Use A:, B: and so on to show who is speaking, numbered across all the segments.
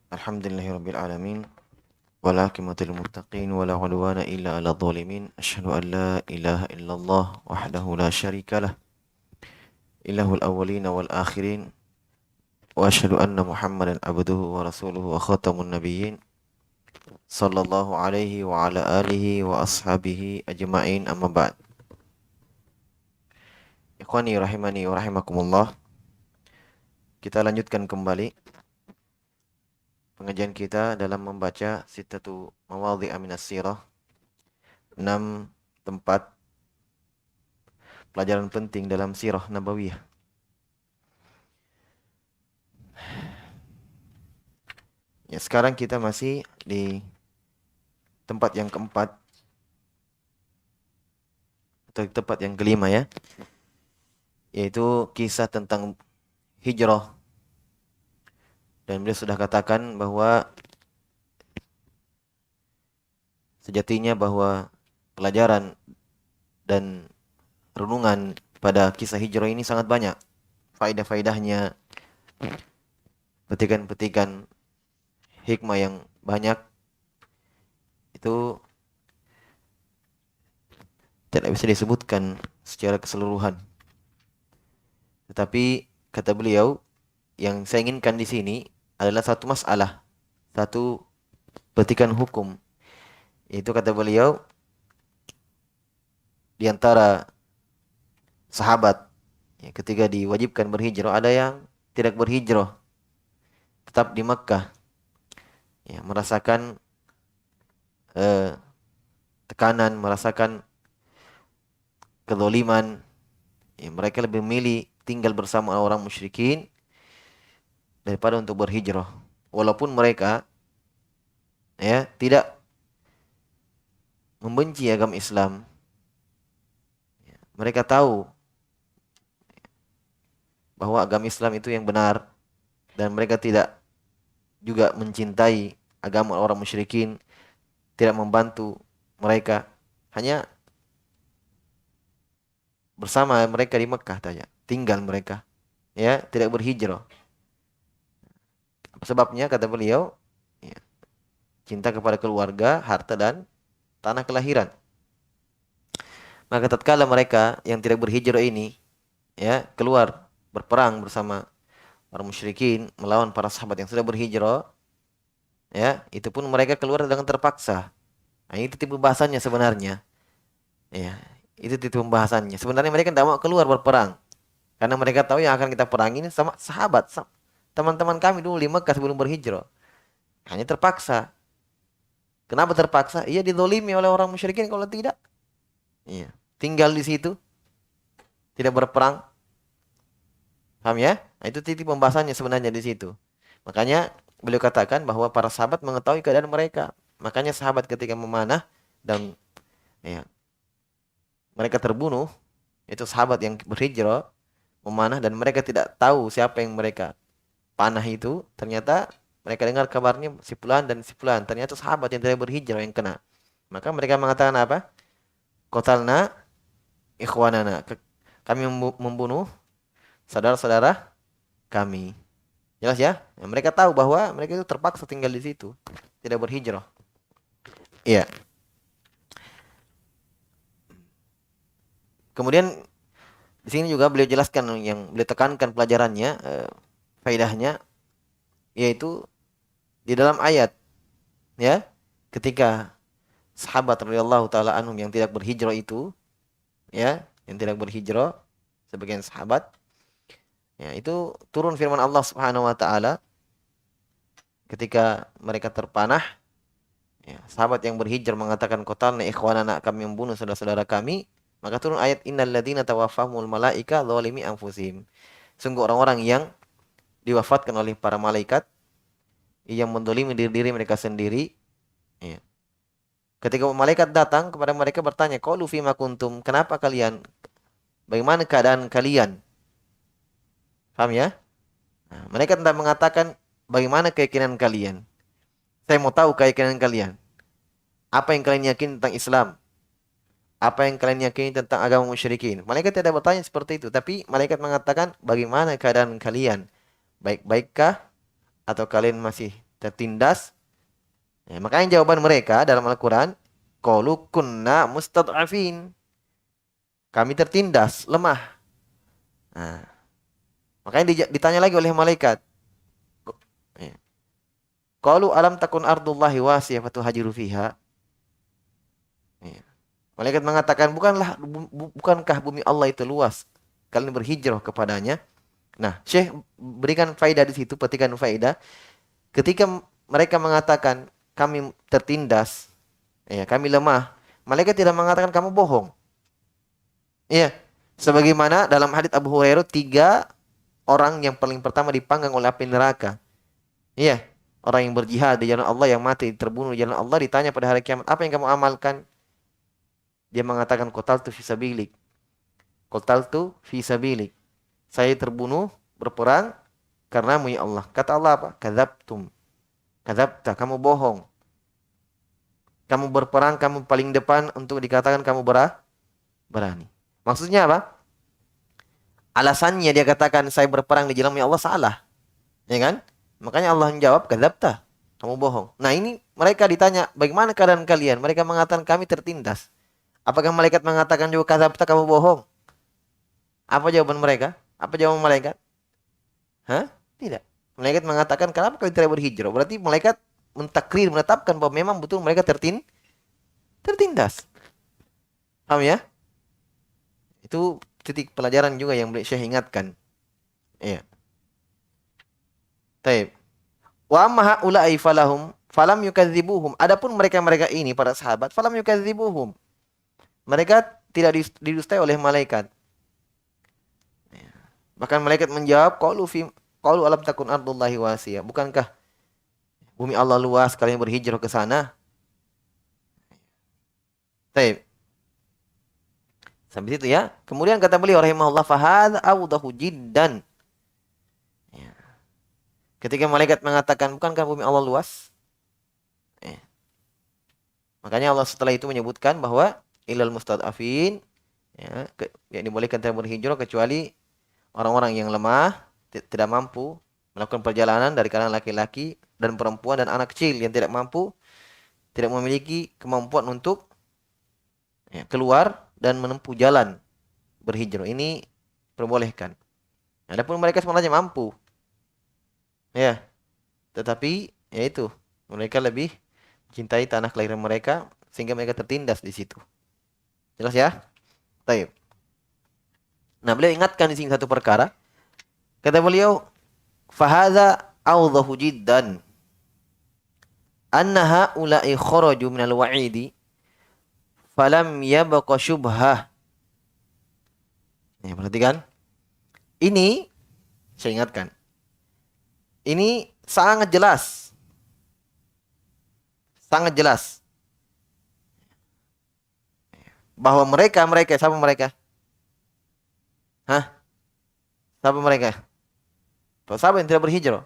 A: Alhamdulillahirabbil alamin wal aqibatul muttaqin wala udwana illa 'alal zalimin asyhadu an la ilaha illallah wahdahu la syarikalah ilahul awwalin wal akhirin wa asyhadu anna muhammadan abduhu wa rasuluhu wa khatamun nabiyyin sallallahu alaihi wa ala alihi wa ashabihi ajma'in amma ba'd. Ikhwani rahimani wa rahimakumullah, kita lanjutkan kembali pengajian kita dalam membaca sittatu mawadhi'a minas sirah, 6 tempat pelajaran penting dalam sirah nabawiyah. Ya, sekarang kita masih di tempat yang keempat atau di tempat yang kelima ya, yaitu kisah tentang hijrah. Dan beliau sudah katakan bahwa sejatinya bahwa pelajaran dan renungan pada kisah hijrah ini sangat banyak. Faedah-faedahnya, petikan-petikan hikmah yang banyak itu tidak bisa disebutkan secara keseluruhan. Tetapi kata beliau, yang saya inginkan di sini adalah satu masalah, satu petikan hukum. Itu kata beliau, di antara sahabat ya, ketika diwajibkan berhijrah, ada yang tidak berhijrah, tetap di Makkah, ya, merasakan tekanan, merasakan kezaliman. Ya, mereka lebih memilih tinggal bersama orang musyrikin daripada untuk berhijrah. Walaupun mereka ya tidak membenci agama Islam, ya, mereka tahu bahwa agama Islam itu yang benar dan mereka tidak juga mencintai agama orang musyrikin, tidak membantu mereka, hanya bersama mereka di Mekah saja, tinggal mereka, ya, tidak berhijrah. Sebabnya kata beliau, ya, cinta kepada keluarga, harta dan tanah kelahiran. Maka tatkala mereka yang tidak berhijrah ini ya keluar berperang bersama orang musyrikin melawan para sahabat yang sudah berhijrah, ya, itu pun mereka keluar dengan terpaksa. Nah, itu tipe bahasannya sebenarnya. Ya, itu tipe pembahasannya. Sebenarnya mereka tidak mau keluar berperang karena mereka tahu yang akan kita perang ini sama sahabat, teman-teman kami dulu di Mekah sebelum berhijrah. Hanya terpaksa. Kenapa terpaksa? Iya, dizolimi oleh orang musyrikin kalau tidak. Iya, tinggal di situ, tidak berperang. Paham ya? Nah, itu titik pembahasannya sebenarnya di situ. Makanya beliau katakan bahwa para sahabat mengetahui keadaan mereka. Makanya sahabat ketika memanah dan ya, mereka terbunuh, itu sahabat yang berhijrah memanah dan mereka tidak tahu siapa yang mereka panah itu. Ternyata mereka dengar kabarnya si fulan dan si fulan. Ternyata sahabat yang tidak berhijrah yang kena. Maka mereka mengatakan apa? Qatalna ikhwanana. Kami membunuh saudara-saudara kami. Jelas ya? Ya, mereka tahu bahwa mereka itu terpaksa tinggal di situ, tidak berhijrah. Iya. Kemudian di sini juga beliau jelaskan yang beliau tekankan pelajarannya, faedahnya, yaitu di dalam ayat, ya, ketika sahabat radhiyallahu taala anhum yang tidak berhijrah itu, ya, yang tidak berhijrah, sebagian sahabat, ya, itu turun firman Allah Subhanahu wa taala ketika mereka terpanah. Ya, sahabat yang berhijrah mengatakan qatalna ikhwanana, kami membunuh saudara-saudara kami. Maka turun ayat innal ladzina tawaffahumul malaika zalimi anfusihim. Sungguh orang-orang yang diwafatkan oleh para malaikat yang mendolimi diri mereka sendiri. Ya. Ketika malaikat datang kepada mereka bertanya, qalu fima kuntum? Kenapa kalian? Bagaimana keadaan kalian? Paham ya? Nah, mereka tidak mengatakan bagaimana keyakinan kalian. Saya mau tahu keyakinan kalian. Apa yang kalian yakini tentang Islam? Apa yang kalian yakini tentang agama musyrikin? Malaikat tidak bertanya seperti itu, tapi malaikat mengatakan, bagaimana keadaan kalian? Baik-baikkah atau kalian masih tertindas. Ya, makanya jawaban mereka dalam Al-Quran, qalu kunna mustad'afin. Kami tertindas, lemah. Nah, makanya ditanya lagi oleh malaikat. Ya. Qalu alam takun ardullahi wasiyah fatuhajiru fiha. Ya. Malaikat mengatakan, bukankah bumi Allah itu luas? Kalian berhijrah kepadanya. Nah, Syekh berikan faedah di situ, petikan faedah. Ketika mereka mengatakan kami tertindas, ya, kami lemah, malaikat tidak mengatakan kamu bohong. Iya, sebagaimana dalam hadits Abu Hurairah, 3 orang yang paling pertama dipanggang oleh api neraka. Iya, orang yang berjihad di jalan Allah, yang mati terbunuh di jalan Allah, ditanya pada hari kiamat, apa yang kamu amalkan? Dia mengatakan qataltu fi sabilik. Qataltu fi sabilik. Saya terbunuh berperang karenamu ya Allah. Kata Allah apa? Kadzabtum. Kadzabta, kamu bohong. Kamu berperang, kamu paling depan untuk dikatakan kamu berani. Maksudnya apa? Alasannya dia katakan saya berperang di jalan Allah salah. Ya kan? Makanya Allah menjawab, kadzabta. Kamu bohong. Nah ini mereka ditanya, bagaimana keadaan kalian? Mereka mengatakan kami tertindas. Apakah malaikat mengatakan juga kadzabta, kamu bohong? Apa jawaban mereka? Apa jawaban malaikat? Hah? Tidak. Malaikat mengatakan, kenapa kalian tidak berhijrah? Berarti malaikat mentakrir, menetapkan bahwa memang betul mereka tertindas. Paham ya? Itu titik pelajaran juga yang Syekh ingatkan. Iya. Taib. Wa amma haula'i falam yukadzibuhum. Adapun mereka-mereka ini para sahabat, falam yukadzibuhum. Mereka tidak didustai oleh malaikat. Bahkan malaikat menjawab, qalu alam takun ardullahi wasiyah. Bukankah bumi Allah luas, kalian berhijrah ke sana? Taib. Sampai situ ya. Kemudian kata beliau rahimahullah, fahadza awdahu jiddan. Ya. Ketika malaikat mengatakan, bukankah bumi Allah luas? Ya. Makanya Allah setelah itu menyebutkan bahwa ilal mustad'afin, ya, yang dibolehkan tidak berhijrah kecuali orang-orang yang lemah, tidak mampu melakukan perjalanan dari kalangan laki-laki dan perempuan dan anak kecil yang tidak mampu, tidak memiliki kemampuan untuk, ya, keluar dan menempuh jalan berhijrah. Ini perbolehkan. Adapun mereka sebenarnya mampu, ya, tetapi yaitu mereka lebih cintai tanah kelahiran mereka sehingga mereka tertindas di situ. Jelas ya? Baik. Nah, beliau ingatkan di sini satu perkara. Kata beliau, fahadza awdahu jiddan anna haula'i kharaju minal wa'idi falam yabqa syubhah. Ya, perhatikan. Ini saya ingatkan. Ini sangat jelas. Sangat jelas bahwa mereka siapa mereka? Hah? Siapa mereka? Sahabat yang tidak berhijrah.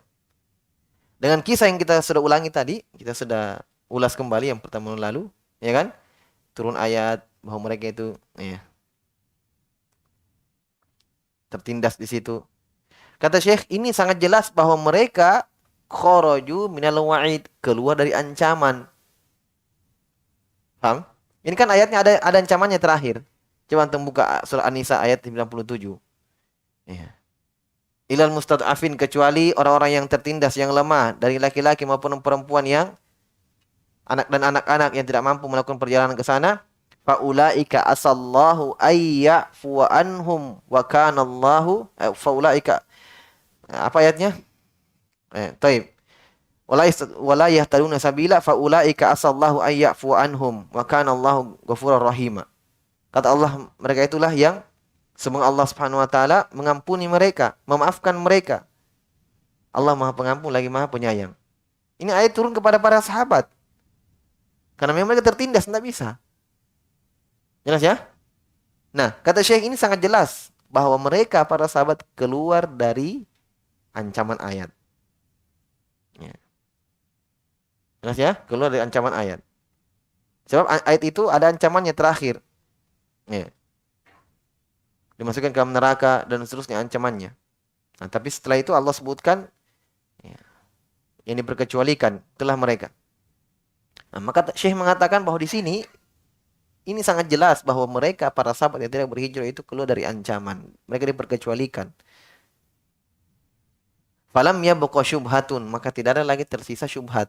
A: Dengan kisah yang kita sudah ulangi tadi, kita sudah ulas kembali yang pertemuan lalu, ya kan? Turun ayat bahwa mereka itu, ya, tertindas di situ. Kata Syekh, ini sangat jelas bahwa mereka kharaju minal wa'id, keluar dari ancaman. Paham? Ini kan ayatnya ada ancamannya terakhir. Coba antum buka surah An-Nisa ayat 97. Ya. Ilal mustad'afin, kecuali orang-orang yang tertindas, yang lemah dari laki-laki maupun perempuan, yang anak-anak yang tidak mampu melakukan perjalanan ke sana. Faulaika asallahu ayyafu anhum wa kana Allahu faulaika, apa ayatnya? Taib. Wala yahtaduna sabila faulaika asallahu ayyafu anhum wa kana Allahu ghafurur rahima. Kata Allah, mereka itulah yang semoga Allah Subhanahu wa taala mengampuni mereka, memaafkan mereka. Allah Maha Pengampun lagi Maha Penyayang. Ini ayat turun kepada para sahabat. Karena memang mereka tertindas, tidak bisa. Jelas ya? Nah, kata Syekh, ini sangat jelas bahwa mereka para sahabat keluar dari ancaman ayat. Ya. Jelas ya? Keluar dari ancaman ayat. Sebab ayat itu ada ancamannya terakhir. Ya. Dimasukkan ke neraka dan seterusnya ancamannya. Nah, tapi setelah itu Allah sebutkan, ya, yang diperkecualikan telah mereka. Nah, maka Syekh mengatakan bahwa di sini ini sangat jelas bahwa mereka para sahabat yang tidak berhijrah itu keluar dari ancaman. Mereka diperkecualikan. Falam yabqa syubhatun, maka tidak ada lagi tersisa syubhat.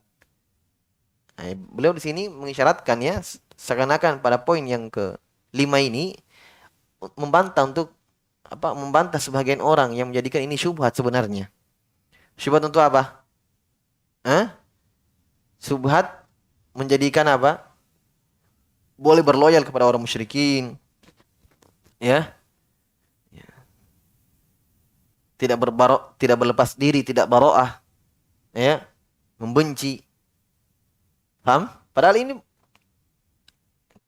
A: Nah, beliau di sini mengisyaratkan ya seakan-akan pada poin yang ke-5 ini membantah untuk membantah sebagian orang yang menjadikan ini syubhat sebenarnya. Syubhat untuk apa? Hah? Syubhat menjadikan apa? Boleh berloyal kepada orang musyrikin, ya. Tidak berlepas diri, tidak baro'ah, ya. Membenci. Paham? Padahal ini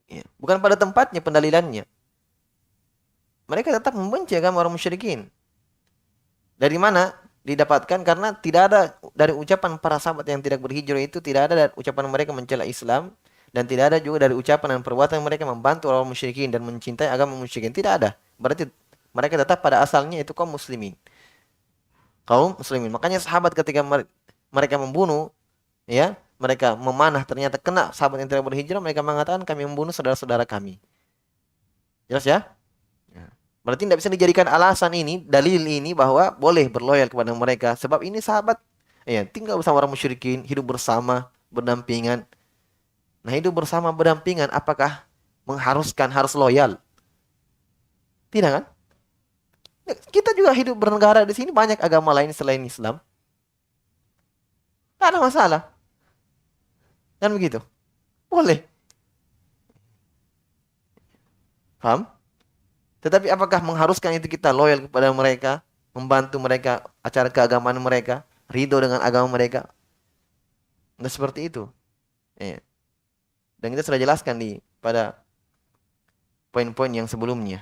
A: ya, bukan pada tempatnya pendalilannya. Mereka tetap membenci agama orang musyrikin. Dari mana didapatkan? Karena tidak ada dari ucapan para sahabat yang tidak berhijrah itu, tidak ada dari ucapan mereka mencela Islam, dan tidak ada juga dari ucapan dan perbuatan mereka membantu orang musyrikin dan mencintai agama musyrikin. Tidak ada. Berarti mereka tetap pada asalnya itu kaum muslimin. Kaum muslimin. Makanya sahabat ketika mereka membunuh, ya, mereka memanah ternyata kena sahabat yang tidak berhijrah, mereka mengatakan kami membunuh saudara-saudara kami. Jelas ya? Ya. Berarti tidak bisa dijadikan alasan ini, dalil ini bahwa boleh berloyal kepada mereka. Sebab ini sahabat, ya, tinggal bersama orang musyrikin, hidup bersama, berdampingan. Nah, hidup bersama berdampingan, apakah mengharuskan harus loyal? Tidak kan? Kita juga hidup bernegara di sini, banyak agama lain selain Islam. Tak ada masalah. Kan begitu? Boleh. Paham? Tetapi apakah mengharuskan itu kita loyal kepada mereka, membantu mereka, acara keagamaan mereka, ridho dengan agama mereka? Nah, seperti itu. Ya. Dan kita sudah jelaskan pada poin-poin yang sebelumnya.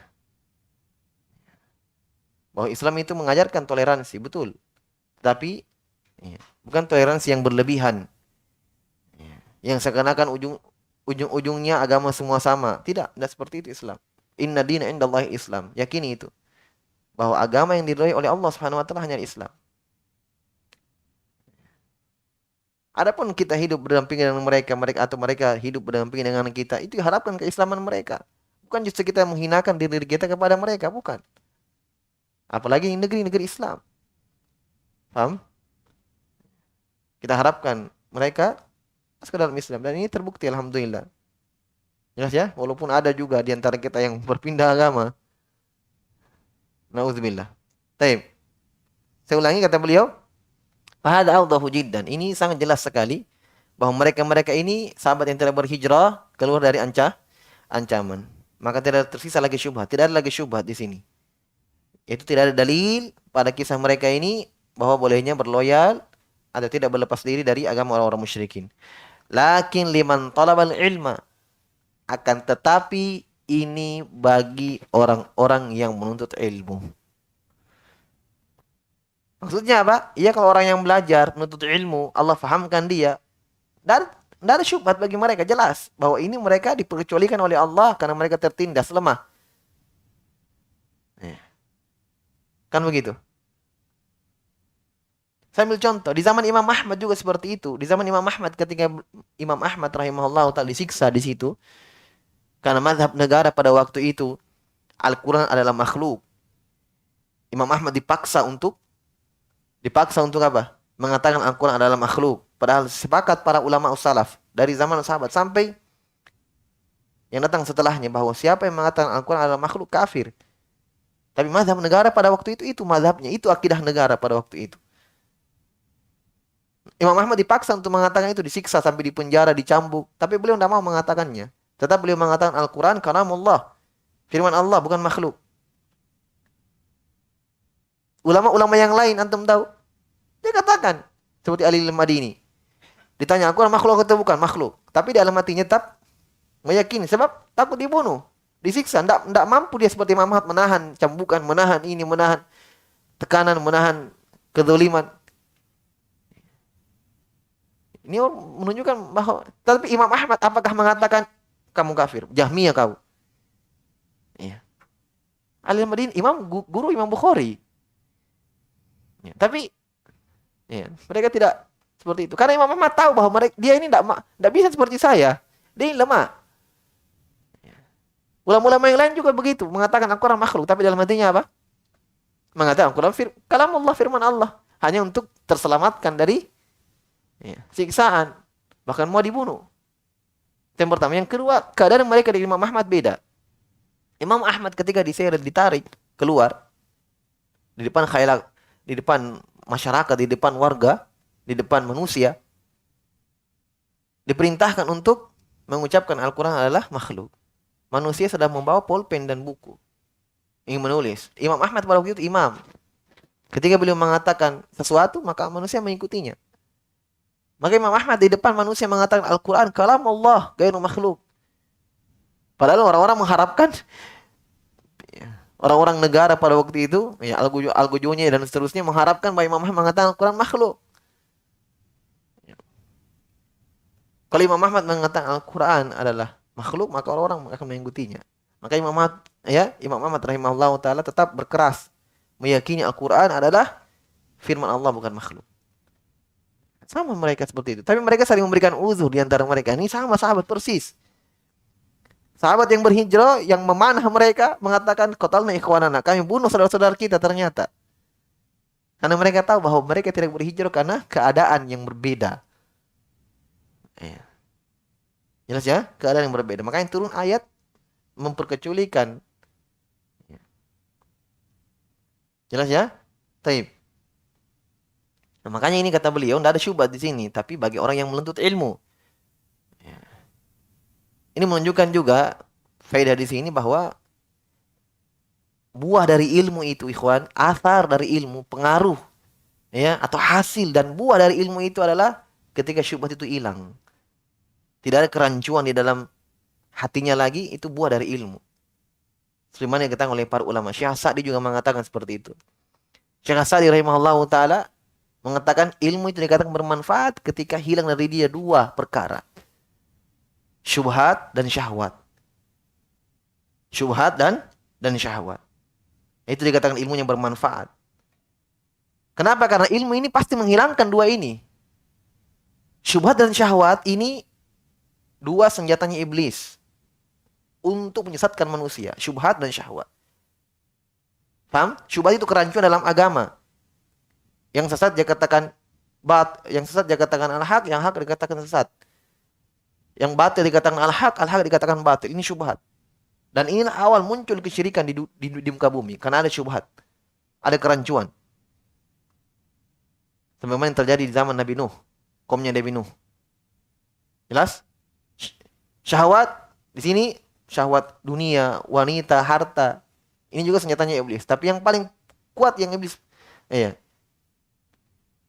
A: Bahwa Islam itu mengajarkan toleransi, betul. Tapi ya, bukan toleransi yang berlebihan. Ya. Yang seakan-akan ujung-ujungnya agama semua sama. Tidak seperti itu Islam. Inna dina indallahi Islam. Yakini itu. Bahwa agama yang diridhoi oleh Allah Subhanahu wa taala hanya Islam. Adapun kita hidup berdampingan dengan mereka, atau mereka hidup berdampingan dengan kita, itu diharapkan keislaman mereka. Bukan justru kita menghinakan diri kita kepada mereka, bukan. Apalagi di negeri-negeri Islam. Paham? Kita harapkan mereka masuk ke dalam Islam. Dan ini terbukti alhamdulillah. Jelas ya? Walaupun ada juga di antara kita yang berpindah agama. Nauzubillah. Taib. Saya ulangi kata beliau. Fahada awdahu jiddan. Ini sangat jelas sekali bahwa mereka-mereka ini sahabat yang tidak berhijrah keluar dari ancaman. Maka tidak tersisa lagi syubhat. Tidak ada lagi syubhat di sini. Itu tidak ada dalil pada kisah mereka ini bahwa bolehnya berloyal atau tidak berlepas diri dari agama orang-orang musyrikin. Lakin liman talabal ilma, akan tetapi ini bagi orang-orang yang menuntut ilmu. Maksudnya apa? Iya, kalau orang yang belajar, menuntut ilmu, Allah fahamkan dia. Dan tidak ada syubhat bagi mereka. Jelas bahwa ini mereka diperkecualikan oleh Allah karena mereka tertindas, lemah. Kan begitu. Saya ambil contoh. Di zaman Imam Ahmad juga seperti itu. Di zaman Imam Ahmad ketika Imam Ahmad rahimahullah ta'ala disiksa di situ. Karena mazhab negara pada waktu itu, Al-Quran adalah makhluk. Imam Ahmad dipaksa untuk apa? Mengatakan Al-Quran adalah makhluk. Padahal sepakat para ulama salaf dari zaman sahabat sampai yang datang setelahnya bahwa siapa yang mengatakan Al-Quran adalah makhluk kafir. Tapi mazhab negara pada waktu itu mazhabnya, itu akidah negara pada waktu itu. Imam Ahmad dipaksa untuk mengatakan itu, disiksa sampai dipenjara, dicambuk, tapi beliau tidak mau mengatakannya. Tetap beliau mengatakan Al-Quran kalamullah, firman Allah, bukan makhluk. Ulama-ulama yang lain antum tahu? Dia katakan seperti Ali al-Madini. Ditanya Al-Quran makhluk atau bukan? Makhluk. Tapi di dalam hatinya tetap meyakini sebab takut dibunuh, disiksa. Tidak mampu dia seperti Imam Ahmad menahan cambukan, menahan ini, menahan tekanan, menahan kezaliman. Ini menunjukkan bahwa, tapi Imam Ahmad apakah mengatakan kamu kafir? Jahmiyah kau. Ya. Ali al-Madini guru Imam Bukhari. Ya. Tapi ya, mereka tidak Seperti itu. Karena Imam Ahmad tahu bahwa dia ini tidak bisa seperti saya. Dia ini lemah. Ulama-ulama yang lain juga begitu, mengatakan Al-Quran makhluk, tapi dalam hatinya apa? Mengatakan Al-Quran kalamullah, firman Allah, hanya untuk terselamatkan dari siksaan, bahkan mau dibunuh. Yang pertama. Yang kedua, keadaan mereka dengan Imam Ahmad beda. Imam Ahmad ketika diseret, ditarik keluar di depan khayal, di depan masyarakat, di depan warga, di depan manusia, diperintahkan untuk mengucapkan Al-Quran adalah makhluk. Manusia sedang membawa pulpen dan buku, ingin menulis. Imam Ahmad pada waktu itu imam. Ketika beliau mengatakan sesuatu, maka manusia mengikutinya. Maka Imam Ahmad di depan manusia mengatakan Al-Quran kalam Allah, gairu makhluk. Padahal orang-orang mengharapkan, orang-orang negara pada waktu itu, ya Al-Gujuni dan seterusnya mengharapkan bahwa Imam Ahmad mengatakan Al-Quran makhluk. Kalau Imam Ahmad mengatakan Al-Quran adalah makhluk, maka orang-orang akan mengikutinya. Maka Imam Ahmad rahimahullah taala tetap berkeras meyakini Al-Quran adalah firman Allah, bukan makhluk. Sama mereka seperti itu. Tapi mereka saling memberikan uzur di antara mereka. Ini sama sahabat persis. Sahabat yang berhijrah, yang memanah mereka, mengatakan qatalna ikhwanana, kami bunuh saudara-saudara kita ternyata. Karena mereka tahu bahwa mereka tidak berhijrah karena keadaan yang berbeda. Jelas ya? Keadaan yang berbeda. Makanya turun ayat memperkecualikan. Jelas ya? Taib. Nah, makanya ini kata beliau, tidak ada syubhat di sini, tapi bagi orang yang menuntut ilmu. Ini menunjukkan juga faedah di sini bahwa buah dari ilmu itu, ikhwan, asar dari ilmu, pengaruh, ya, atau hasil dan buah dari ilmu itu adalah ketika syubhat itu hilang. Tidak ada kerancuan di dalam hatinya lagi, itu buah dari ilmu. Sebagaimana yang dikatakan oleh para ulama. Syekh Sa'di juga mengatakan seperti itu. Syekh Sa'di rahimahullah ta'ala mengatakan ilmu itu dikatakan bermanfaat ketika hilang dari dia dua perkara. Syubhat dan syahwat. Syubhat dan syahwat. Itu dikatakan ilmu yang bermanfaat. Kenapa? Karena ilmu ini pasti menghilangkan dua ini. Syubhat dan syahwat ini dua senjatanya iblis untuk menyesatkan manusia. Syubhat dan syahwat. Paham? Syubhat itu kerancuan dalam agama. Yang sesat dia katakan yang sesat dia katakan al-haq, yang hak dikatakan sesat. Yang batil dikatakan al-haq, al-haq dikatakan batil. Ini syubhat. Dan inilah awal muncul kesyirikan di muka bumi. Karena ada syubhat. Ada kerancuan. Sebagaimana yang terjadi di zaman Nabi Nuh. Kaumnya Nabi Nuh. Jelas? Syahwat di sini syahwat dunia, wanita, harta. Ini juga senjatanya iblis. Tapi yang paling kuat yang iblis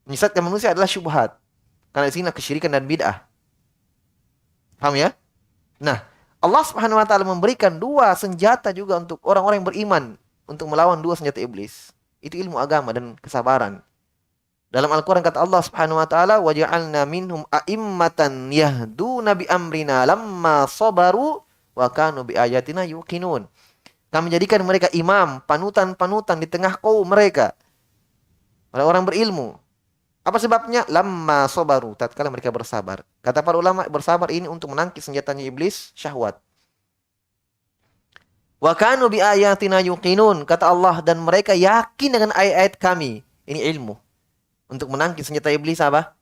A: menyesatkan manusia adalah syubhat. Karena di sini kesyirikan dan bid'ah. Paham ya? Nah, Allah Subhanahu wa taala memberikan dua senjata juga untuk orang-orang yang beriman untuk melawan dua senjata iblis. Itu ilmu agama dan kesabaran. Dalam Al-Quran kata Allah Subhanahu wa taala, "Waja'alna minhum a'immatan yahduna bi amrina lamma sabaru wa kanu bi ayatina yuqinun." Kami jadikan mereka imam, panutan-panutan di tengah kaum mereka. Orang-orang berilmu. Apa sebabnya? Lamma sabaru, tatkala mereka bersabar. Kata para ulama, bersabar ini untuk menangkis senjatanya iblis, syahwat. Wa kanu bi ayatina yuqinun, kata Allah, dan mereka yakin dengan ayat-ayat kami. Ini ilmu. Untuk menangkis senjata iblis apa?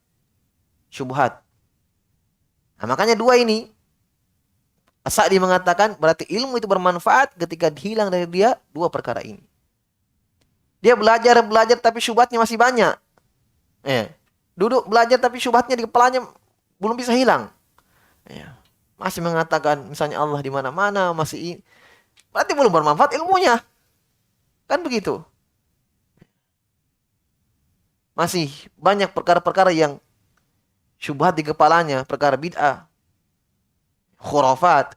A: Syubhat. Nah, makanya dua ini As-Sa'di mengatakan berarti ilmu itu bermanfaat ketika hilang dari dia dua perkara ini. Dia belajar tapi syubhatnya masih banyak. Duduk belajar tapi syubhatnya di kepalanya belum bisa hilang. Masih mengatakan misalnya Allah di mana-mana, berarti belum bermanfaat ilmunya. Kan begitu. Masih banyak perkara-perkara yang syubhat di kepalanya, perkara bid'ah, khurafat,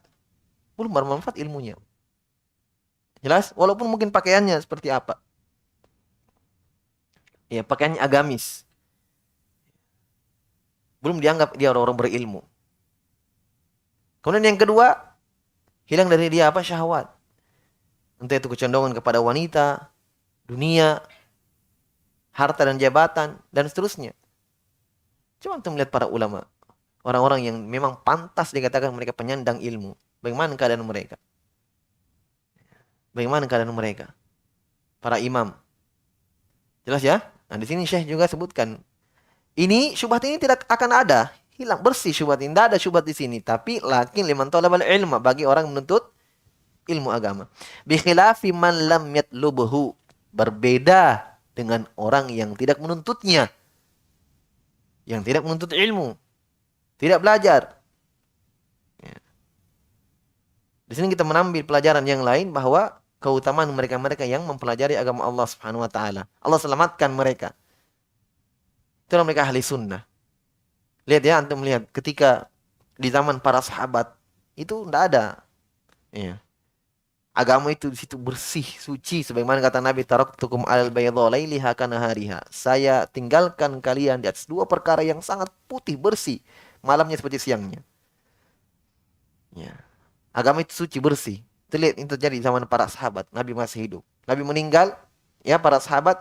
A: belum bermanfaat ilmunya. Jelas? Walaupun mungkin pakaiannya seperti apa. Ya, pakaiannya agamis. Belum dianggap dia orang-orang berilmu. Kemudian yang kedua, hilang dari dia apa? Syahwat. Entah itu kecenderungan kepada wanita, dunia, harta dan jabatan, dan seterusnya. Coba antum lihat para ulama. Orang-orang yang memang pantas dikatakan mereka penyandang ilmu. Bagaimana keadaan mereka? Bagaimana keadaan mereka? Para imam. Jelas ya? Nah, di sini Syekh juga sebutkan. Ini syubhat ini tidak akan ada. Hilang bersih syubhat ini. Tidak ada syubhat di sini. Tapi lakin liman talabal ilma. Bagi orang menuntut ilmu agama. Bikhilafi man lam yatlubuhu. Berbeda dengan orang yang tidak menuntutnya. Yang tidak menuntut ilmu. Tidak belajar. Ya. Di sini kita mengambil pelajaran yang lain bahwa keutamaan mereka-mereka yang mempelajari agama Allah Subhanahu wa taala. Allah selamatkan mereka. Itulah mereka ahli sunnah. Lihat ya, antum lihat ketika di zaman para sahabat itu tidak ada. Ya. Agama itu di situ bersih, suci sebagaimana kata Nabi taraktukum alal bayadha lailiha kanahariha. Saya tinggalkan kalian di atas dua perkara yang sangat putih bersih, malamnya seperti siangnya. Ya. Agama itu suci bersih. Itu lihat itu terjadi di zaman para sahabat. Nabi masih hidup. Nabi meninggal, ya para sahabat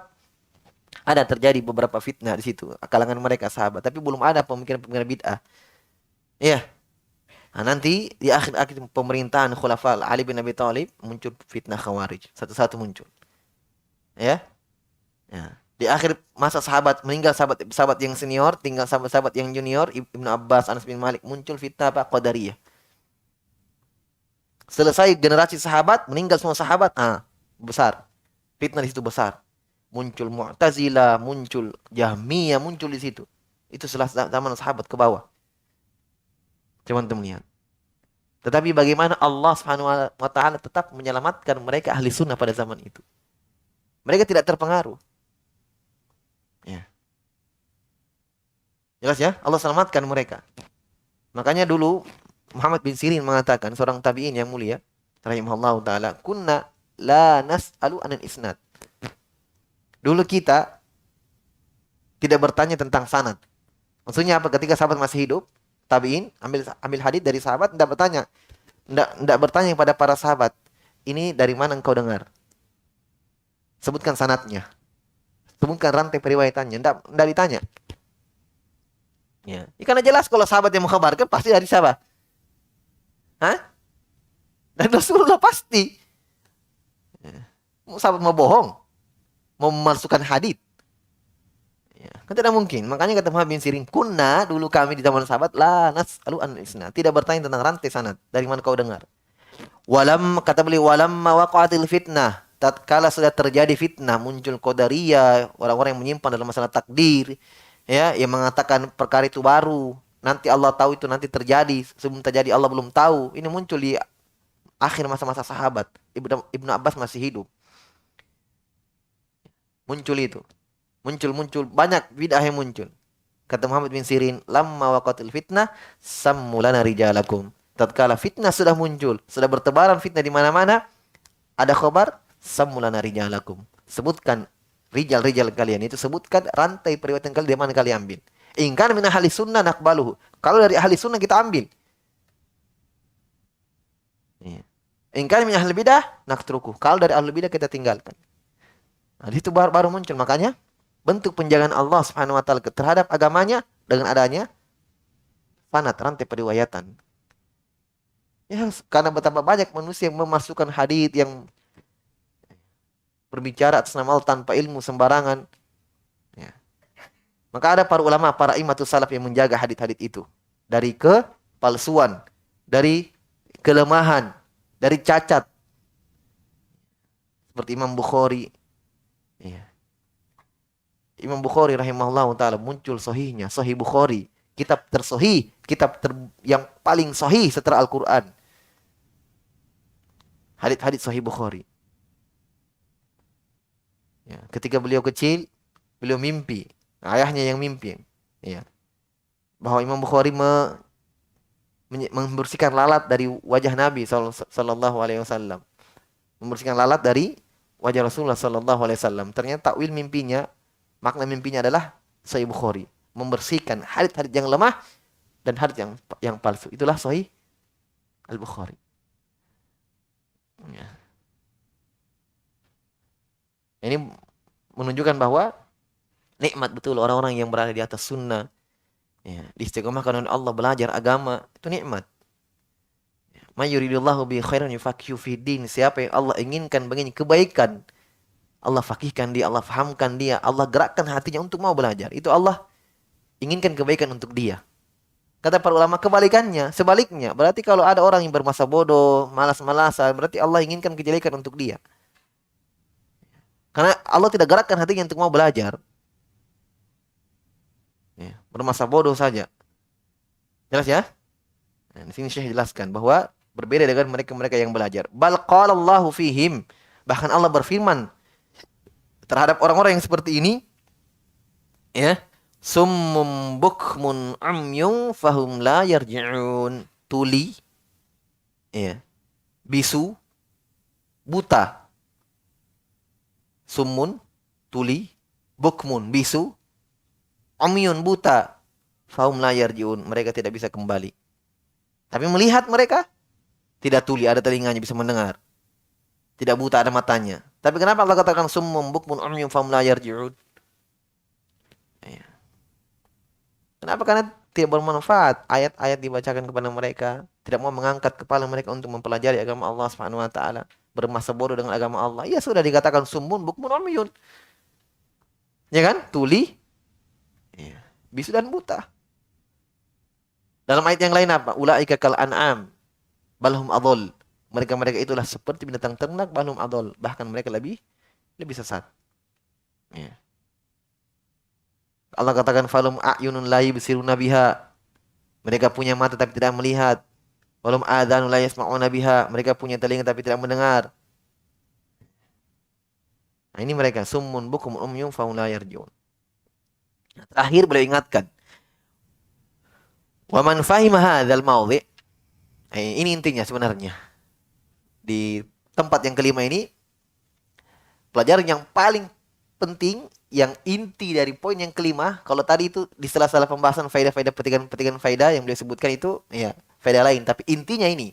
A: ada terjadi beberapa fitnah di situ. Kalangan mereka sahabat, tapi belum ada pemikiran-pemikiran bid'ah. Ya. Nah, nanti di akhir-akhir pemerintahan Khulafa Ali bin Abi Thalib muncul fitnah Khawarij. Satu-satu muncul. Ya. Ya. Di akhir masa sahabat meninggal sahabat yang senior, tinggal sahabat-sahabat yang junior, Ibnu Abbas, Anas bin Malik muncul fitnah apa? Qadariyah. Selesai generasi sahabat, meninggal semua sahabat, besar. Fitnah di situ besar. Muncul Mu'tazilah, muncul Jahmiyah, muncul di situ. Itu setelah zaman sahabat ke bawah. Teman-teman lihat. Tetapi bagaimana Allah Subhanahu wa taala tetap menyelamatkan mereka ahli sunnah pada zaman itu. Mereka tidak terpengaruh. Ya. Jelas ya? Allah selamatkan mereka. Makanya dulu Muhammad bin Sirin mengatakan, seorang tabi'in yang mulia, rahimahullahu taala, kunna la nas'alu anil isnad. Dulu kita tidak bertanya tentang sanad. Maksudnya apa? Ketika sahabat masih hidup, tabi'in ambil hadis dari sahabat, tidak bertanya. Tidak bertanya kepada para sahabat, ini dari mana engkau dengar? Sebutkan sanadnya. Sebutkan rantai periwayatannya. Tidak ditanya. Ya. Karena jelas kalau sahabat yang mengkhabarkan pasti dari siapa? Hah? Dan Rasulullah pasti. Ya. Sahabat mau bohong, mau memalsukan hadis. Ya. Kan tidak mungkin. Makanya kata Muhammad bin Sirin, kunna dulu kami di zaman sahabat la nas'alu an isna. Tidak bertanya tentang rantai sanad. Dari mana kau dengar? Kata beliau walamma waqa'atil fitnah. Tatkala sudah terjadi fitnah, muncul qadariyah, orang-orang yang menyimpan dalam masalah takdir, ya, yang mengatakan perkara itu baru. Nanti Allah tahu itu nanti terjadi, sebelum terjadi Allah belum tahu. Ini muncul di akhir masa-masa sahabat. Ibnu Abbas masih hidup. Muncul itu. Muncul banyak bid'ah yang muncul. Kata Muhammad bin Sirin, lamma waqatil fitnah sammulana rijalakum. Tatkala fitnah sudah muncul, sudah bertebaran fitnah di mana-mana, ada khabar sammulana rijalakum. Sebutkan rijal-rijal kalian itu, sebutkan rantai periwayatan kalian di mana kalian ambil. In kana min ahli sunnah naqbaluhu. Kalau dari ahli sunnah kita ambil. In kana min ahli bidah naktruku. Kalau dari ahli bidah kita tinggalkan. Nah, itu baru muncul. Makanya bentuk penjagaan Allah Subhanahu wa taala terhadap agamanya dengan adanya sanad rantai periwayatan. Ya, karena betapa banyak manusia yang memasukkan hadis yang berbicara atas nama Allah tanpa ilmu sembarangan. Ya. Maka ada para ulama, para imatus salaf yang menjaga hadis-hadis itu dari kepalsuan, dari kelemahan, dari cacat. Seperti Imam Bukhari. Ya. Imam Bukhari rahimahullah ta'ala muncul sahihnya, Sahih Bukhari. Kitab tersohih, yang paling sahih setelah Al-Quran. Hadits-hadits Sahih Bukhari. Ya, ketika beliau kecil, beliau mimpi. Ayahnya yang mimpi. Ya. Bahwa Imam Bukhari membersihkan lalat dari wajah Nabi sallallahu alaihi wasallam. Membersihkan lalat dari wajah Rasulullah sallallahu alaihi wasallam. Ternyata takwil mimpinya, makna mimpinya adalah Sahih Bukhari. Membersihkan hadits-hadits yang lemah dan hadits yang palsu. Itulah Sahih Al-Bukhari. Ya. Ini menunjukkan bahwa nikmat betul orang-orang yang berada di atas sunnah, Ya, diistiqomahkan oleh Allah belajar agama itu nikmat. May yuridullahu bi khairan yufaqihu fiddin. Siapa yang Allah inginkan begini kebaikan, Allah fakihkan dia, Allah fahamkan dia, Allah gerakkan hatinya untuk mau belajar. Itu Allah inginkan kebaikan untuk dia. Kata para ulama kebalikannya, sebaliknya. Berarti kalau ada orang yang bermasa bodoh, malas-malasan, berarti Allah inginkan kejelekan untuk dia. Karena Allah tidak gerakkan hatinya untuk mau belajar. Ya, bermasa bodoh saja. Jelas ya? Nah, di sini Syekh jelaskan bahwa berbeda dengan mereka-mereka yang belajar. Bal qala Allahu fihim. Bahkan Allah berfirman terhadap orang-orang yang seperti ini, ya. Summum bukmun umyun fahum la yarji'un. Tuli, ya. Bisu, buta. Summun, tuli, bukmun, bisu, umyun, buta. Fahum la yarji'un. Mereka tidak bisa kembali. Tapi melihat mereka tidak tuli, ada telinganya bisa mendengar. Tidak buta, ada matanya. Tapi kenapa Allah katakan summum bukmun umyun fahum la yarji'un? Ya. Kenapa? Karena tidak bermanfaat. Ayat-ayat dibacakan kepada mereka, tidak mau mengangkat kepala mereka untuk mempelajari agama Allah Subhanahu wa taala, bermasa bodoh dengan agama Allah. Ya sudah dikatakan summun bukmun umyun. Ya kan? Tuli, ya, bisu dan buta. Dalam ayat yang lain apa? Ulaika kal an'am balhum adol. Mereka-mereka itulah seperti binatang ternak balhum adol. Bahkan mereka lebih sesat. Ya. Allah katakan falum a'yunun la yubsiruna biha. Mereka punya mata tapi tidak melihat. Walum adzanun la yasma'una biha. Mereka punya telinga tapi tidak mendengar. Nah, ini mereka summun bukum umyun fahum la yarji'un. Terakhir beliau ingatkan, wa man fahima hadzal mawdhi'. Ini intinya sebenarnya. Di tempat yang kelima ini, pelajaran yang paling penting, yang inti dari poin yang kelima, kalau tadi itu di sela-sela pembahasan faedah-faedah petikan-petikan faedah yang beliau sebutkan itu, ya, faedah lain. Tapi intinya ini,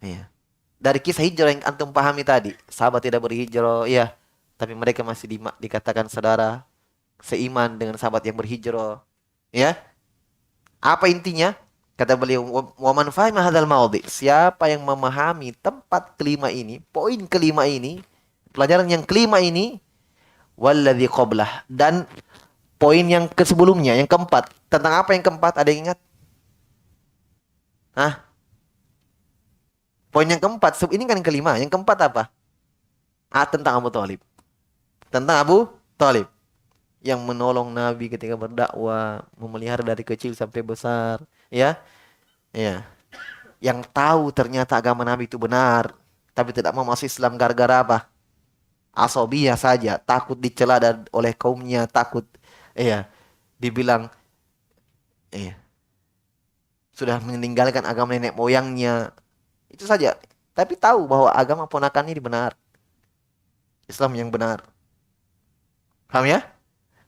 A: ya, dari kisah hijrah yang antum pahami tadi, sahabat tidak berhijrah, ya, tapi mereka masih dikatakan saudara seiman dengan sahabat yang berhijrah, ya. Apa intinya? Kata beliau, wa man fahima hadzal mawdhi'. Siapa yang memahami tempat kelima ini, poin kelima ini, pelajaran yang kelima ini, walladzi qablah, dan poin yang sebelumnya, yang keempat. Tentang apa yang keempat? Ada yang ingat? Hah? Poin yang keempat, ini kan yang kelima. Yang keempat apa? Tentang Abu Thalib. Tentang Abu Thalib yang menolong Nabi ketika berdakwah, memelihara dari kecil sampai besar, ya. Ya. Yang tahu ternyata agama Nabi itu benar, tapi tidak mau masuk Islam gara-gara apa? Asobiyah saja, takut dicela oleh kaumnya, takut, ya, dibilang, ya, sudah meninggalkan agama nenek moyangnya. Itu saja. Tapi tahu bahwa agama ponakan ini benar. Islam yang benar. Paham ya?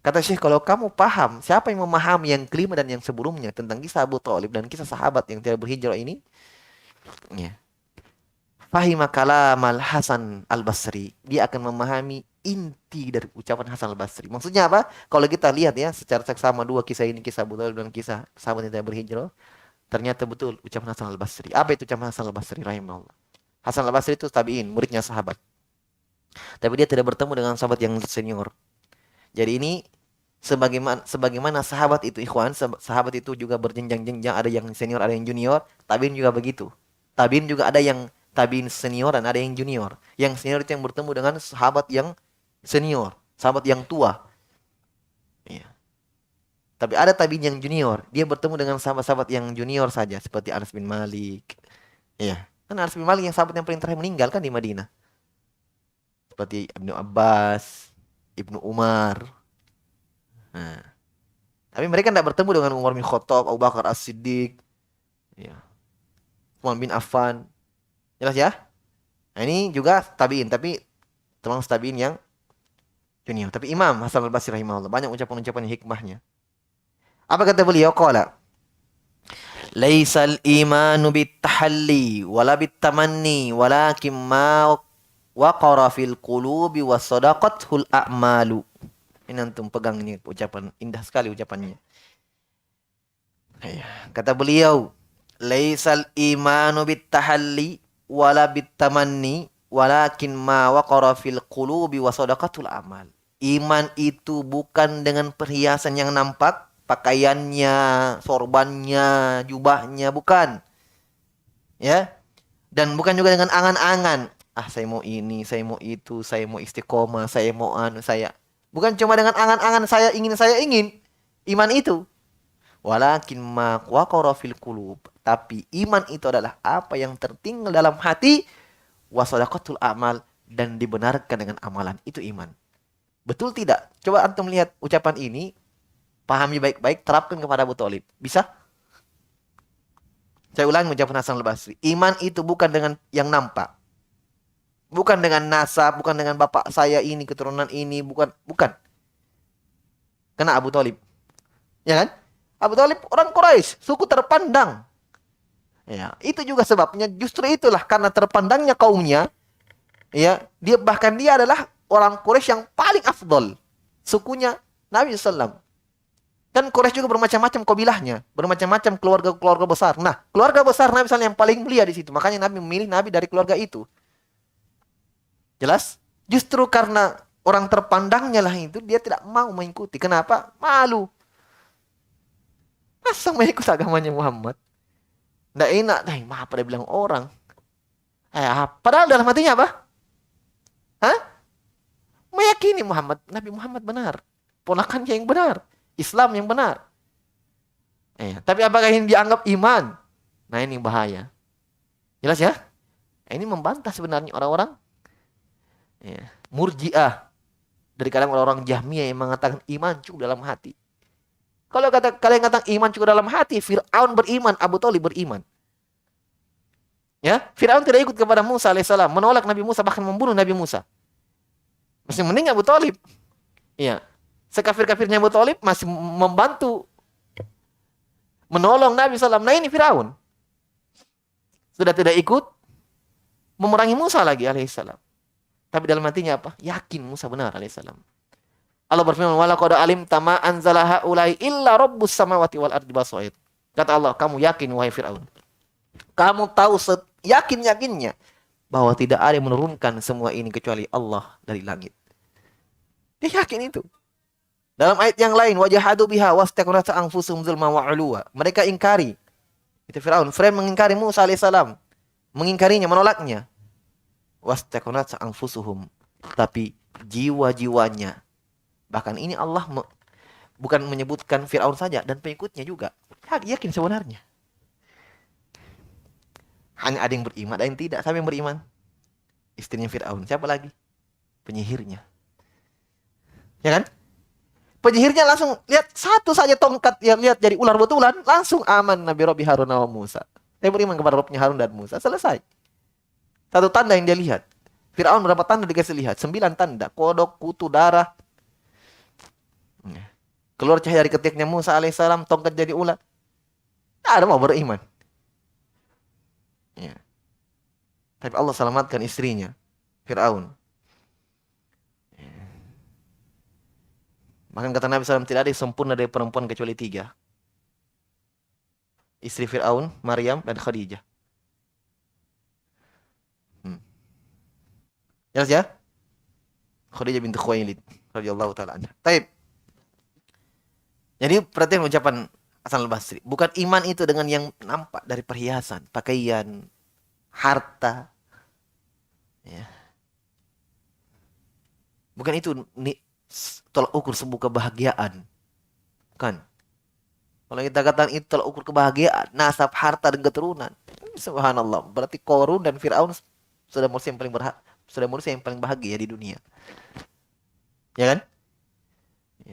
A: Kata Syekh, kalau kamu paham, siapa yang memahami yang kelima dan yang sebelumnya tentang kisah Abu Thalib dan kisah sahabat yang tidak berhijrah ini, ya, fahima kalamal Hasan al-Basri. Dia akan memahami inti dari ucapan Hasan al-Basri. Maksudnya apa? Kalau kita lihat ya, secara seksama dua kisah ini, kisah Abu Thalib dan kisah sahabat yang tidak berhijrah, ternyata betul ucapan Hasan al-Basri. Apa itu ucapan Hasan al-Basri rahimahullah? Hasan al-Basri itu tabi'in, muridnya sahabat. Tapi dia tidak bertemu dengan sahabat yang senior. Jadi ini sebagaimana sahabat itu ikhwan, sahabat itu juga berjenjang-jenjang, ada yang senior, ada yang junior, tabiin juga begitu. Tabiin juga ada yang tabiin senior dan ada yang junior. Yang senior itu yang bertemu dengan sahabat yang senior, sahabat yang tua. Ya. Tapi ada tabiin yang junior, dia bertemu dengan sahabat-sahabat yang junior saja, seperti Anas bin Malik. Iya. Kan Anas bin Malik yang sahabat yang paling terakhir meninggal kan di Madinah. Seperti Ibnu Abbas, Ibnu Umar. Nah, tapi mereka tidak bertemu dengan Umar bin Khattab, Abu Bakar As-Siddiq, ya, Utsman bin Affan. Jelas ya? Nah, ini juga tabi'in, tapi termasuk tabi'in yang junior. Tapi Imam Hasan al-Basri rahimahullah banyak ucapan-ucapan hikmahnya. Apa kata beliau? Qala, "Laisal imanu bitahalli wala bitamanni, walakin ma waqara fil qulubi wa sadaqathul a'malu." Ini antum pegang, ini ucapan indah sekali ucapannya. Kata beliau, "Laisal imanu bitahalli wala bitamanni, walakin ma waqara fil qulubi wa sadaqatul amal." Iman itu bukan dengan perhiasan yang nampak, pakaiannya, sorbannya, jubahnya, bukan. Ya. Dan bukan juga dengan angan-angan. Ah, saya mau ini, saya mau itu, saya mau istiqomah, saya mau saya. Bukan cuma dengan angan-angan saya ingin. Iman itu. Walakin ma waqara fil qulub. Tapi iman itu adalah apa yang tertinggal dalam hati, wasadaqatul amal, dan dibenarkan dengan amalan. Itu iman. Betul tidak? Coba antum lihat ucapan ini, pahami baik-baik, terapkan kepada Abu Thalib. Bisa? Saya ulangi ucapan Hasan al-Basri. Iman itu bukan dengan yang nampak. Bukan dengan nasab, bukan dengan bapak saya ini, keturunan ini, bukan. Kena Abu Thalib. Ya kan? Abu Thalib orang Quraisy, suku terpandang. Ya, itu juga sebabnya, justru itulah karena terpandangnya kaumnya, ya, dia adalah orang Quraisy yang paling afdol. Sukunya Nabi SAW. Dan Quraisy juga bermacam-macam kabilahnya, bermacam-macam keluarga-keluarga besar. Nah, keluarga besar Nabi SAW yang paling mulia di situ. Makanya Nabi memilih Nabi dari keluarga itu. Jelas? Justru karena orang terpandangnya lah itu, dia tidak mau mengikuti. Kenapa? Malu. Masa mengikut agamanya Muhammad? Nggak enak. Maaf pada bilang orang. Padahal dalam hatinya apa? Hah? Meyakini Nabi Muhammad benar. Ponakannya yang benar. Islam yang benar. Tapi apakah ini dianggap iman? Nah, ini bahaya. Jelas ya? Ini membantah sebenarnya orang-orang Murji'ah. Dari kalangan orang-orang Jahmiyah yang mengatakan iman cukup dalam hati. Kalau kalian katakan iman cukup dalam hati, Fir'aun beriman, Abu Thalib beriman. Ya, Fir'aun tidak ikut kepada Musa alaihissalam, menolak Nabi Musa, bahkan membunuh Nabi Musa. Masih mending Abu Thalib. Iya. Sekafir-kafirnya Abu Thalib masih membantu menolong Nabi SAW. Nah, ini Fir'aun. Sudah tidak ikut, memerangi Musa lagi alaihissalam. Tapi dalam hatinya apa? Yakin Musa benar alaihissalam. Allah berfirman, "Wala qad alimta ma anzala haula'i illa rabbus samawati wal ardi basair." Kata Allah, kamu yakin wahai Firaun. Kamu tahu yakin-yakinnya bahwa tidak ada yang menurunkan semua ini kecuali Allah dari langit. Dia yakin itu. Dalam ayat yang lain, wajahadu biha wastaqnat anfusuhum zulma wa 'uluwa. Mereka ingkari. Itu Firaun, mengingkari Musa alaihissalam. Mengingkarinya, menolaknya. Wastaqnat anfusuhum. Tapi jiwa-jiwanya, bahkan ini Allah bukan menyebutkan Fir'aun saja dan pengikutnya juga. Yakin sebenarnya. Hanya ada yang beriman, ada yang tidak. Siapa yang beriman? Istrinya Fir'aun. Siapa lagi? Penyihirnya. Ya kan? Penyihirnya langsung lihat satu saja tongkat yang lihat jadi ular betulan, langsung aman Nabi Rabbi Harun wa Musa. Saya beriman kepada Rabbnya Harun dan Musa. Selesai. Satu tanda yang dia lihat. Fir'aun berapa tanda dikasih lihat? 9 tanda. Kodok, kutu, darah. Keluar cahaya dari ketiknya Musa alaihissalam, tongkat jadi ular. Tidak ada mau beriman. Ya. Tapi Allah selamatkan istrinya, Fir'aun. Bahkan kata Nabi SAW, tidak ada yang sempurna dari perempuan kecuali 3. Istri Fir'aun, Maryam, dan Khadijah. Jelas ya? Khadijah binti Khuwailid radhiyallahu taala anha. Baik. Jadi perhatian ucapan Hasan al-Basri. Bukan iman itu dengan yang nampak dari perhiasan, pakaian, harta. Ya. Bukan itu tolak ukur sebuah kebahagiaan. Bukan. Kalau kita katakan itu tolak ukur kebahagiaan, nasab, harta, dan keturunan. Subhanallah. Berarti Qarun dan Fir'aun sudah manusia yang paling bahagia di dunia. Ya kan?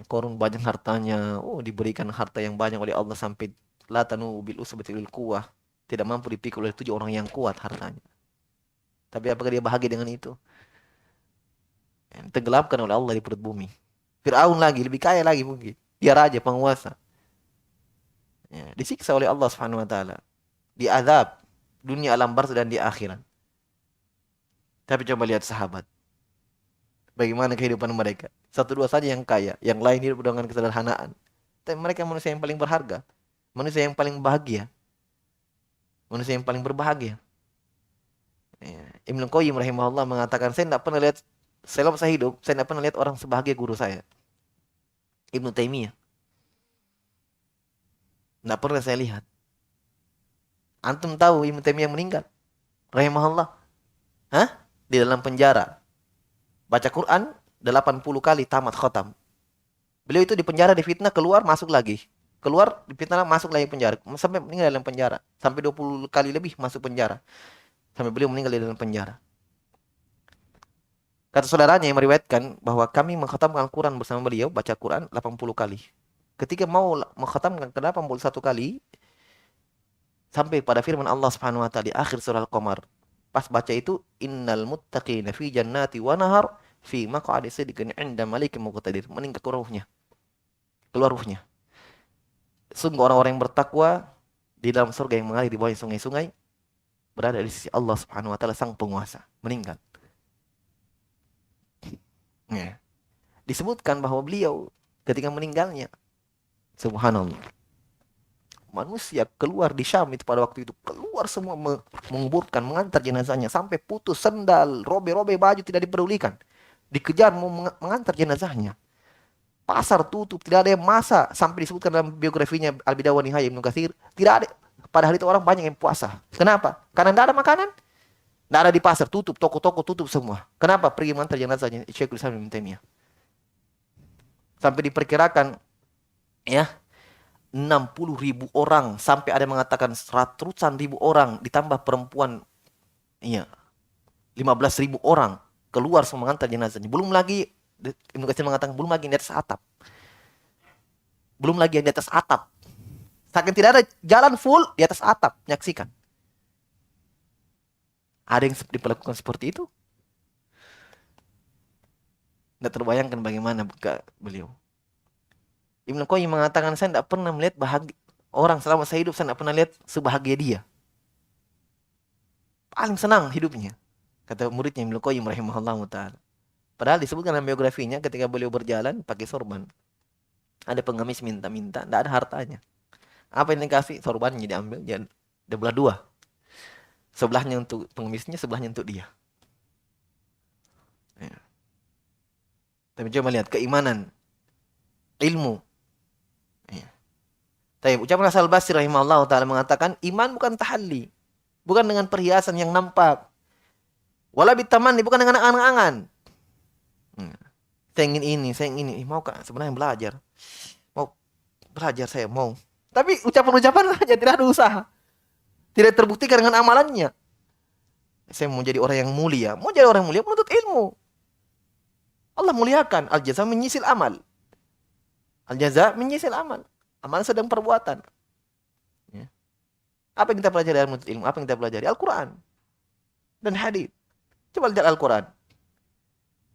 A: Qarun banyak hartanya, diberikan harta yang banyak oleh Allah sampai la tanu bil usbatil quwwah, tidak mampu dipikul oleh 7 orang yang kuat hartanya. Tapi apakah dia bahagia dengan itu? Tenggelamkan oleh Allah di perut bumi. Fir'aun lagi lebih kaya lagi mungkin. Dia raja penguasa. Ya, disiksa oleh Allah Subhanahu wa taala. Diazab dunia alam barzah dan di akhirat. Tapi coba lihat sahabat. Bagaimana kehidupan mereka? 1-2 saja yang kaya, yang lain hidup dengan kesederhanaan. Tapi mereka manusia yang paling berharga. manusia yang paling bahagia, manusia yang paling berbahagia. Ya. Ibnu Qayyim rahimahullah mengatakan, saya tidak pernah lihat, selama saya hidup, saya tidak pernah lihat orang sebahagia guru saya, Ibnu Taimiyah. Tidak pernah saya lihat. Antum tahu Ibnu Taimiyah meninggal rahimahullah? Hah? Di dalam penjara. Baca Quran 80 kali tamat khatam. Beliau itu di penjara, di fitnah, keluar masuk lagi. Keluar di fitnah, masuk lagi penjara. Sampai meninggal dalam penjara. Sampai 20 kali lebih masuk penjara. Sampai beliau meninggal di dalam penjara. Kata saudaranya yang meriwayatkan bahwa kami mengkhatamkan Al-Quran bersama beliau, baca Quran 80 kali. Ketika mau mengkhatamkan ke 81 kali, sampai pada firman Allah Subhanahu wa taala di akhir surah Al-Qamar. Pas baca itu, innal muttaqina fi jannati wa nahar fi maq'adi sidqin 'inda malikin muqtadir. Meninggal ruhnya. Keluar ruhnya. Sungguh orang-orang yang bertakwa di dalam surga yang mengalir di bawah sungai-sungai, berada di sisi Allah Subhanahu wa taala sang penguasa. Meninggal. Ya. Disebutkan bahwa beliau ketika meninggalnya, subhanallah, manusia keluar di Syam itu pada waktu itu, keluar semua menguburkan, mengantar jenazahnya, sampai putus sendal, robe-robe baju tidak dipedulikan. Dikejar mau mengantar jenazahnya. Pasar tutup, tidak ada yang masak. Sampai disebutkan dalam biografinya Al-Bidayah wa Nihayah Ibnu Katsir, tidak ada, pada hari itu orang banyak yang puasa. Kenapa? Karena tidak ada makanan. Tidak ada di pasar, tutup, toko-toko tutup semua. Kenapa? Pergi mengantar jenazahnya Syekhul Islam Ibnu Taimiyah. Sampai diperkirakan, ya, 60.000 orang, sampai ada yang mengatakan 100.000 orang, ditambah perempuan, iya, 15.000 orang keluar semua mengantar jenazahnya. Belum lagi, Ibnu Katsir mengatakan, belum lagi yang di atas atap. Belum lagi yang di atas atap. Saking tidak ada jalan full di atas atap, menyaksikan. Ada yang diperlakukan seperti itu? Tidak terbayangkan bagaimana beliau. Ibnu Qayyim mengatakan, saya tidak pernah melihat bahagia orang selama saya hidup, saya tidak pernah lihat sebahagia dia. Paling senang hidupnya, kata muridnya Ibnu Qayyim rahimahullah ta'ala. Padahal disebutkan dalam biografinya, ketika beliau berjalan pakai sorban, ada pengemis minta-minta, tidak ada hartanya. Apa yang dikasih? Sorbannya diambil, dia belah dua. Sebelahnya untuk pengemisnya, sebelahnya untuk dia. Ya. Tapi coba lihat keimanan, ilmu. Ya. Tapi ucapan Hasan al-Basri rahimahullah ta'ala mengatakan, iman bukan tahalli, bukan dengan perhiasan yang nampak. Wala bitamanni, bukan dengan angan-angan. Saya ingin ini, saya ingin ini. Mau kak sebenarnya belajar. Mau belajar saya, mau. Tapi ucapan-ucapan saja, tidak ada usaha. Tidak terbuktikan dengan amalannya. Saya mau jadi orang yang mulia. Mau jadi orang yang mulia, menuntut ilmu. Allah muliakan. Al-jaza menyisil amal. Al-jaza menyisil amal. Amal sedang perbuatan. Ya. Apa yang kita pelajari dalam menuntut ilmu? Apa yang kita pelajari? Al-Quran dan hadits. Coba lihat Al-Quran.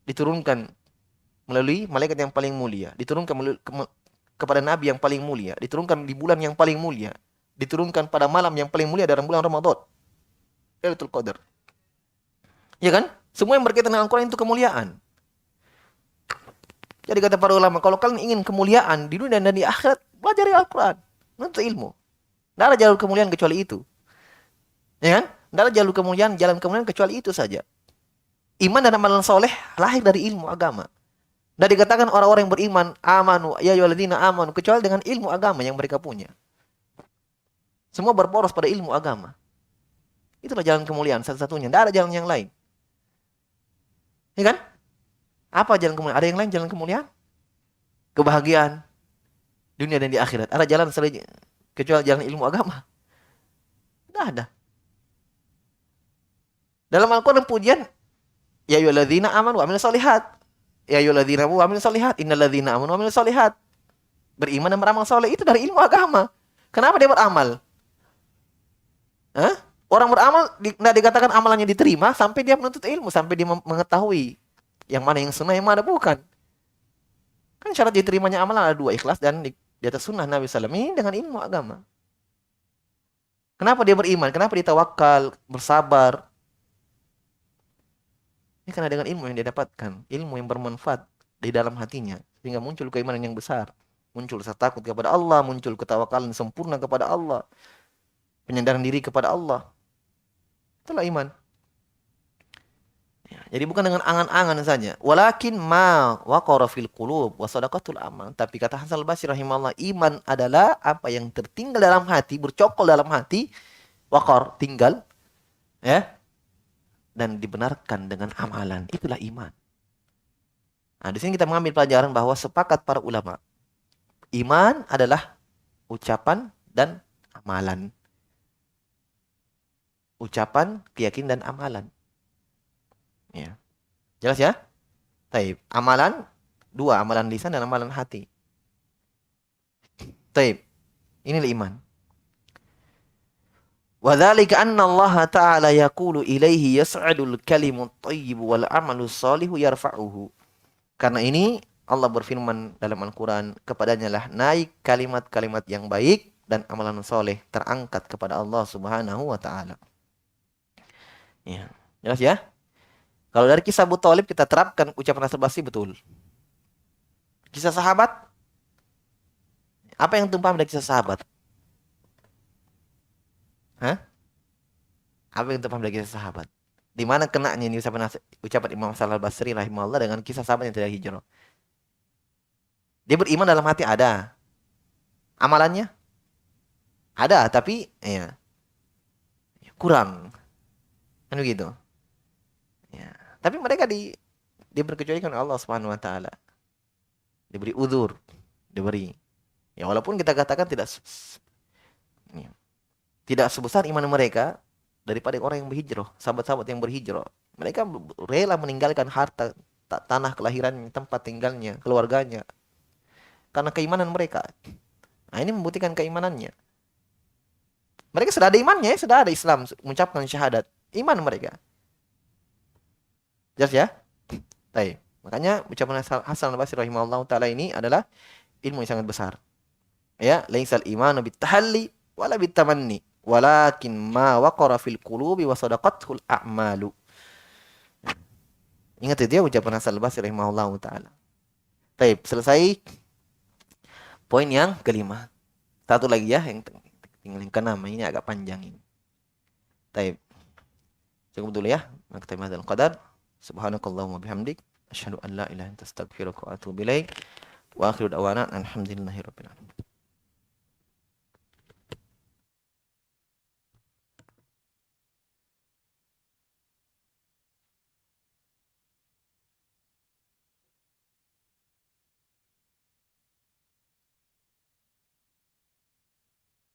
A: Diturunkan melalui malaikat yang paling mulia. Diturunkan kepada Nabi yang paling mulia. Diturunkan di bulan yang paling mulia. Diturunkan pada malam yang paling mulia dalam bulan Ramadan. Lailatul Qadar. Ya kan? Semua yang berkaitan dengan Al-Quran itu kemuliaan. Jadi kata para ulama, kalau kalian ingin kemuliaan di dunia dan di akhirat, pelajari Al-Quran. Menuntut ilmu. Tidak ada jalur kemuliaan kecuali itu. Ya kan? Tidak ada jalur kemuliaan, jalan kemuliaan kecuali itu saja. Iman dan amalan soleh lahir dari ilmu agama. Dan dikatakan orang-orang yang beriman, amanu, ya ayyuhalladzina amanu, kecuali dengan ilmu agama yang mereka punya. Semua berporos pada ilmu agama. Itulah jalan kemuliaan satu-satunya. Tidak ada jalan yang lain. Ya kan? Apa jalan kemuliaan? Ada yang lain jalan kemuliaan? Kebahagiaan dunia dan di akhirat. Ada jalan selain kecuali jalan ilmu agama? Tidak ada. Dalam Al-Quran pujian, ya ayyuhalladzina amanu wa amilus shalihat. Ya ayyuhalladzina amanu wa amilus shalihat. Innalladzina amanu wa amilus shalihat. Beriman dan beramal soleh itu dari ilmu agama. Kenapa dia beramal? Hah? Orang beramal tidak dikatakan amalannya diterima sampai dia menuntut ilmu, sampai dia mengetahui yang mana yang sunnah, yang mana bukan. Kan syarat diterimanya amalan ada dua, ikhlas dan di atas sunnah Nabi SAW. Ini dengan ilmu agama. Kenapa dia beriman? Kenapa dia tawakal, bersabar? Ini karena dengan ilmu yang dia dapatkan, ilmu yang bermanfaat di dalam hatinya, sehingga muncul keimanan yang besar. muncul rasa takut kepada Allah, muncul ketawakalan sempurna kepada Allah, penyandaran diri kepada Allah. Itulah iman. Ya, jadi bukan dengan angan-angan saja. Walakin ma waqara fil qulub wa sadaqatul amal. Tapi kata Hasan al-Basri rahimahullah, iman adalah apa yang tertinggal dalam hati, bercokol dalam hati, waqar, tinggal, ya, dan dibenarkan dengan amalan. Itulah iman. Nah, di sini kita mengambil pelajaran bahwa sepakat para ulama, iman adalah ucapan dan amalan. Ucapan, keyakinan dan amalan. Ya. Jelas ya? Taib. Amalan dua, amalan lisan dan amalan hati. Taib. Inilah iman. Wadzalika anna Allah Ta'ala yaqulu ilaihi yas'adul kalimut thayyib wal amalu shalihu yarfa'uhu. Karena ini Allah berfirman dalam Al-Quran, kepadanya lah naik kalimat-kalimat yang baik dan amalan soleh terangkat kepada Allah Subhanahu wa Ta'ala. Ya. Jelas ya? Kalau dari kisah Abu Thalib kita terapkan ucapan Hasan al-Basri betul. Kisah sahabat, apa yang tumpah dari kisah sahabat? Hah? Apa yang tumpah dari kisah sahabat? Di mana kenanya ini ucapan Imam Hasan al-Basri rahimahullah dengan kisah sahabat yang tidak hijrah? Dia beriman dalam hati ada. Amalannya ada, tapi ya kurang. Kan begitu. Ya. Tapi mereka diberkecualikan oleh Allah Subhanahu wa taala. Diberi uzur, diberi. Ya walaupun kita katakan ya, tidak sebesar iman mereka daripada orang yang berhijrah, sahabat-sahabat yang berhijrah. Mereka rela meninggalkan harta, tanah kelahiran, tempat tinggalnya, keluarganya karena keimanan mereka. Nah, ini membuktikan keimanannya. Mereka sudah ada imannya, sudah ada Islam, mengucapkan syahadat, iman mereka. Jelas ya? Baik. Makanya ucapan Hasan al-Basri rahimahullah taala ini adalah ilmu yang sangat besar. Ya, laisal imanu bitahalli wala bitamanni, walakin ma waqara fil qulubi wa sadaqatul a'malu. Ingat itu ya ucapan Hasan al-Basri rahimahullah taala. Baik, selesai poin yang kelima. Satu lagi ya yang tinggal yang keenam, ini agak panjang ini. Baik. Cukup dulu ya. Maktab hadzal qadar. Subhanakallahumma bihamdik asyhadu an la ilaha illa anta astaghfiruka wa atubu ilaik. Wa akhiru da'wana alhamdulillahirabbil alamin.